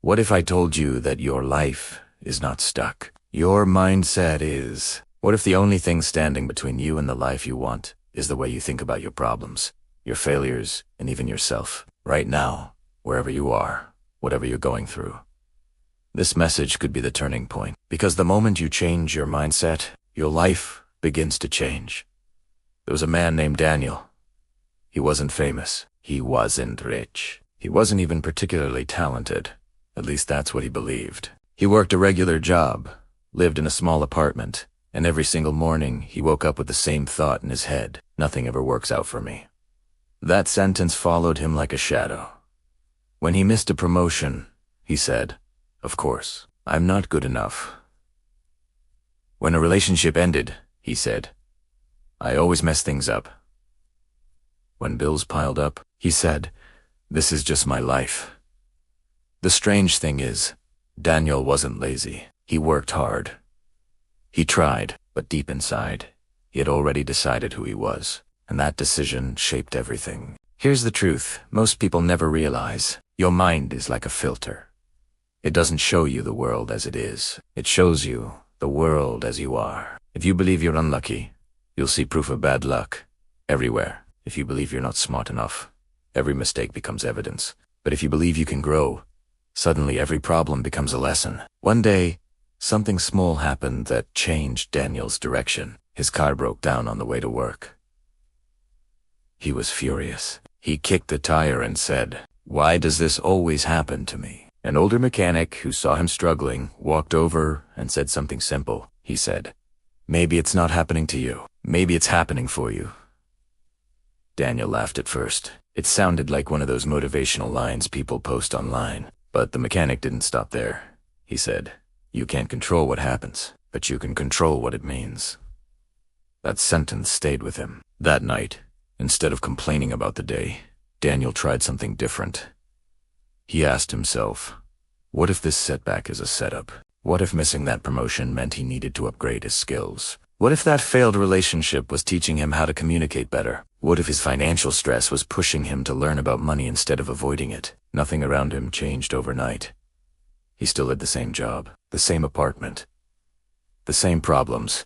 What if I told you that your life is not stuck? Your mindset is. What if the only thing standing between you and the life you want is the way you think about your problems, your failures, and even yourself? Right now, wherever you are, whatever you're going through. This message could be the turning point, because the moment you change your mindset, your life begins to change. There was a man named Daniel. He wasn't famous. He wasn't rich. He wasn't even particularly talented. At least that's what he believed. He worked a regular job, lived in a small apartment, and every single morning he woke up with the same thought in his head: nothing ever works out for me. That sentence followed him like a shadow. When he missed a promotion, he said, "Of course, I'm not good enough." When a relationship ended, he said, "I always mess things up." When bills piled up, he said, "This is just my life." The strange thing is, Daniel wasn't lazy. He worked hard. He tried, but deep inside, he had already decided who he was, and that decision shaped everything. Here's the truth most people never realize. Your mind is like a filter. It doesn't show you the world as it is. It shows you the world as you are. If you believe you're unlucky, you'll see proof of bad luck everywhere. If you believe you're not smart enough, every mistake becomes evidence. But if you believe you can grow, suddenly every problem becomes a lesson. One day, something small happened that changed Daniel's direction. His car broke down on the way to work. He was furious. He kicked the tire and said, "Why does this always happen to me?" An older mechanic who saw him struggling walked over and said something simple. He said, "Maybe it's not happening to you. Maybe it's happening for you." Daniel laughed at first. It sounded like one of those motivational lines people post online. But the mechanic didn't stop there. He said, "You can't control what happens, but you can control what it means." That sentence stayed with him. That night, instead of complaining about the day, Daniel tried something different. He asked himself, what if this setback is a setup? What if missing that promotion meant he needed to upgrade his skills? What if that failed relationship was teaching him how to communicate better? What if his financial stress was pushing him to learn about money instead of avoiding it? Nothing around him changed overnight. He still had the same job, the same apartment, the same problems.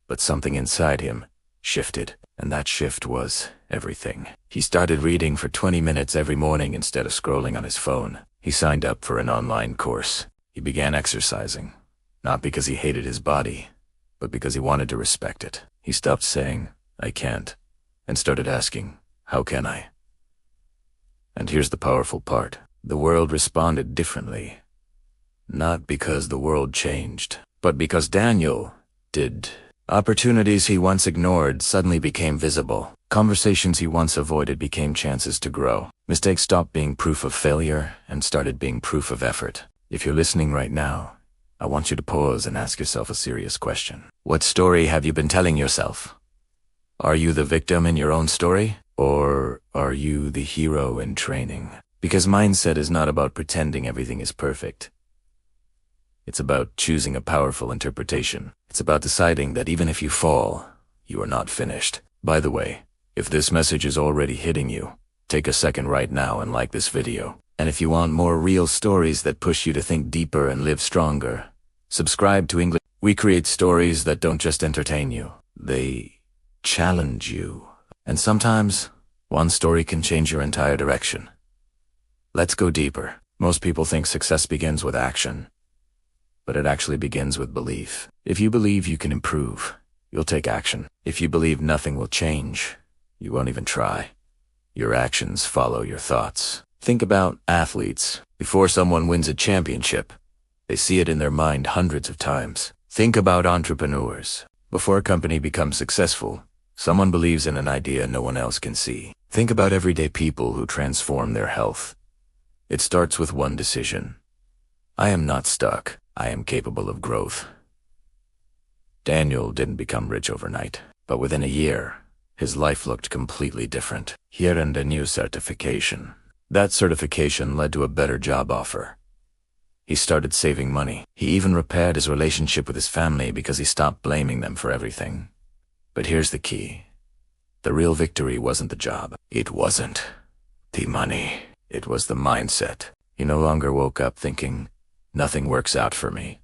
But something inside him shifted, and that shift was everything. He started reading for 20 minutes every morning instead of scrolling on his phone. He signed up for an online course. He began exercising, not because he hated his body, but because he wanted to respect it. He stopped saying, "I can't," and started asking, "How can I?" And here's the powerful part. The world responded differently. Not because the world changed, but because Daniel did. Opportunities he once ignored suddenly became visible. Conversations he once avoided became chances to grow. Mistakes stopped being proof of failure and started being proof of effort. If you're listening right now, I want you to pause and ask yourself a serious question. What story have you been telling yourself? Are you the victim in your own story? Or are you the hero in training? Because mindset is not about pretending everything is perfect. It's about choosing a powerful interpretation. It's about deciding that even if you fall, you are not finished. By the way, if this message is already hitting you, take a second right now and like this video. And if you want more real stories that push you to think deeper and live stronger, subscribe to English. We create stories that don't just entertain you. They challenge you. And sometimes, one story can change your entire direction. Let's go deeper. Most people think success begins with action, but it actually begins with belief. If you believe you can improve, you'll take action. If you believe nothing will change, you won't even try. Your actions follow your thoughts. Think about athletes. Before someone wins a championship, they see it in their mind hundreds of times. Think about entrepreneurs. Before a company becomes successful, someone believes in an idea no one else can see. Think about everyday people who transform their health. It starts with one decision. I am not stuck. I am capable of growth. Daniel didn't become rich overnight, but within a year, his life looked completely different. He earned a new certification. That certification led to a better job offer. He started saving money. He even repaired his relationship with his family because he stopped blaming them for everything. But here's the key. The real victory wasn't the job. It wasn't the money. It was the mindset. He no longer woke up thinking, nothing works out for me.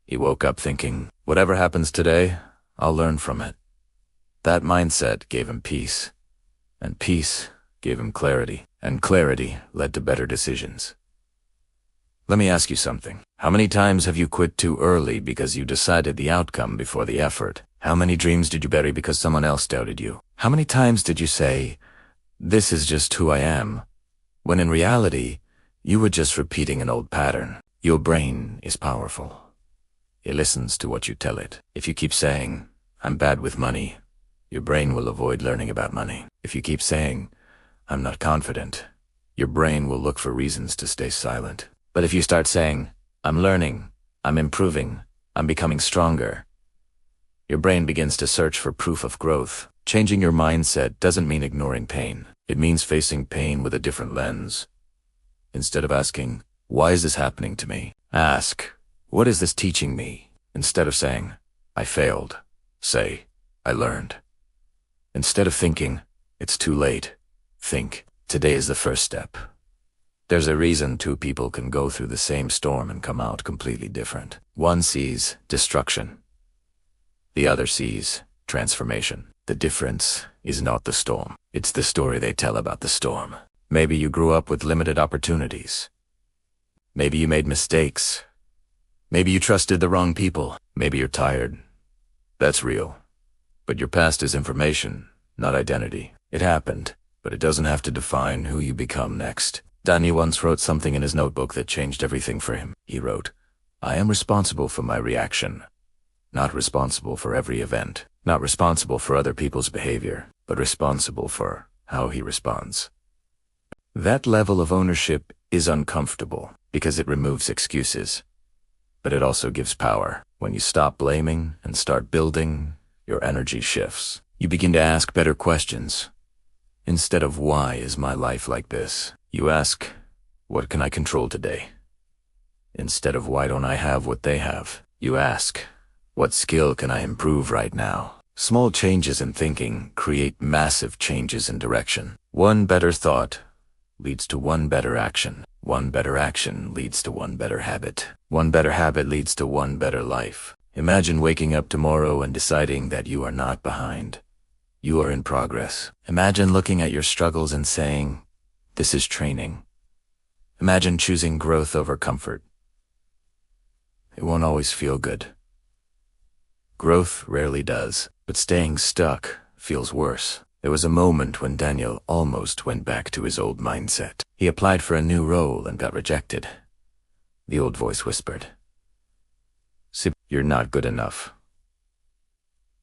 He woke up thinking, whatever happens today, I'll learn from it. That mindset gave him peace, and peace gave him clarity, and clarity led to better decisions. Let me ask you something. How many times have you quit too early because you decided the outcome before the effort? How many dreams did you bury because someone else doubted you? How many times did you say, this is just who I am, when in reality, you were just repeating an old pattern? Your brain is powerful. It listens to what you tell it. If you keep saying, I'm bad with money, your brain will avoid learning about money. If you keep saying, I'm not confident, your brain will look for reasons to stay silent. But if you start saying, I'm learning, I'm improving, I'm becoming stronger, your brain begins to search for proof of growth. Changing your mindset doesn't mean ignoring pain. It means facing pain with a different lens. Instead of asking, why is this happening to me? Ask, what is this teaching me? Instead of saying, I failed, say, I learned. Instead of thinking, it's too late, think, today is the first step. There's a reason two people can go through the same storm and come out completely different. One sees destruction. The other sees transformation. The difference is not the storm. It's the story they tell about the storm. Maybe you grew up with limited opportunities. Maybe you made mistakes. Maybe you trusted the wrong people. Maybe you're tired. That's real. But your past is information, not identity. It happened, but it doesn't have to define who you become next. Danny once wrote something in his notebook that changed everything for him. He wrote, I am responsible for my reaction, not responsible for every event, not responsible for other people's behavior, but responsible for how he responds. That level of ownership is uncomfortable because it removes excuses, but it also gives power. When you stop blaming and start building, your energy shifts. You begin to ask better questions. Instead of why is my life like this, you ask, what can I control today? Instead of why don't I have what they have, you ask, what skill can I improve right now? Small changes in thinking create massive changes in direction. One better thought leads to one better action. One better action leads to one better habit. One better habit leads to one better life. Imagine waking up tomorrow and deciding that you are not behind. You are in progress. Imagine looking at your struggles and saying, this is training. Imagine choosing growth over comfort. It won't always feel good. Growth rarely does, but staying stuck feels worse. There was a moment when Daniel almost went back to his old mindset. He applied for a new role and got rejected. The old voice whispered, you're not good enough.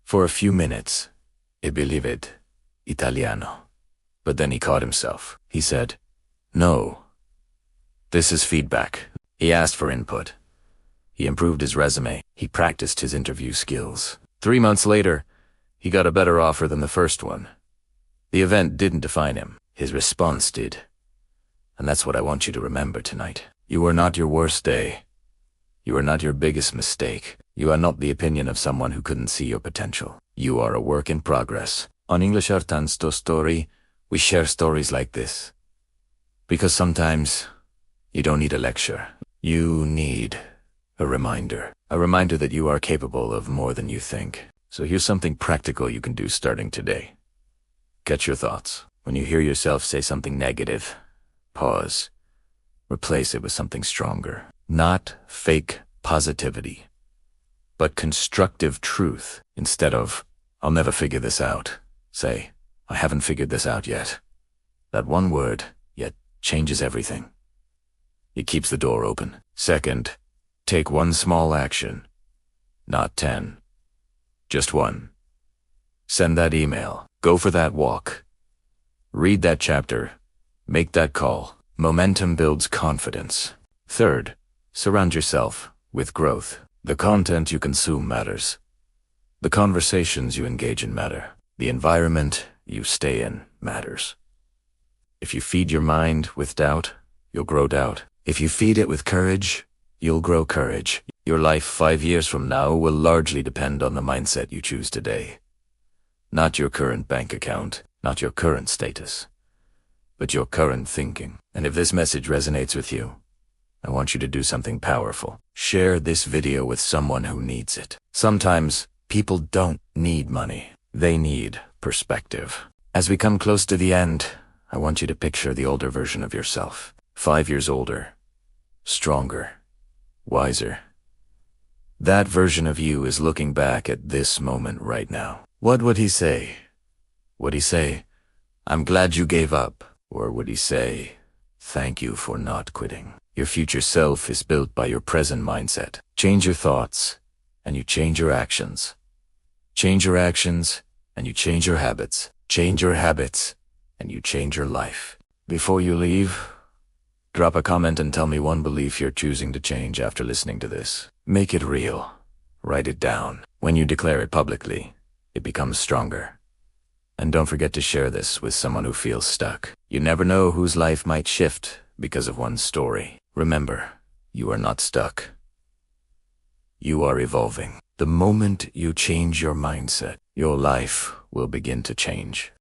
For a few minutes, he believed Italiano. But then he caught himself. He said, no, this is feedback. He asked for input. He improved his resume. He practiced his interview skills. 3 months later, he got a better offer than the first one. The event didn't define him. His response did. And that's what I want you to remember tonight. You are not your worst day. You are not your biggest mistake. You are not the opinion of someone who couldn't see your potential. You are a work in progress. On English Artansto Story, we share stories like this. Because sometimes you don't need a lecture. You need a reminder. A reminder that you are capable of more than you think. So here's something practical you can do starting today. Catch your thoughts. When you hear yourself say something negative, pause. Replace it with something stronger. Not fake positivity, but constructive truth. Instead of, I'll never figure this out, say, I haven't figured this out yet. That one word, yet, changes everything. It keeps the door open. Second, take one small action, not 10. Just one. Send that email. Go for that walk. Read that chapter. Make that call. Momentum builds confidence. Third, surround yourself with growth. The content you consume matters. The conversations you engage in matter. The environment you stay in matters. If you feed your mind with doubt, you'll grow doubt. If you feed it with courage, you'll grow courage. Your life 5 years from now will largely depend on the mindset you choose today. Not your current bank account, not your current status, but your current thinking. And if this message resonates with you, I want you to do something powerful. Share this video with someone who needs it. Sometimes people don't need money. They need perspective. As we come close to the end, I want you to picture the older version of yourself. 5 years older, stronger, wiser. That version of you is looking back at this moment right now. What would he say? Would he say, "I'm glad you gave up"? Or would he say, "Thank you for not quitting"? Your future self is built by your present mindset. Change your thoughts, and you change your actions. Change your actions, and you change your habits. Change your habits, and you change your life. Before you leave, drop a comment and tell me one belief you're choosing to change after listening to this. Make it real. Write it down. When you declare it publicly, it becomes stronger. And don't forget to share this with someone who feels stuck. You never know whose life might shift because of one story. Remember, you are not stuck. You are evolving. The moment you change your mindset, your life will begin to change.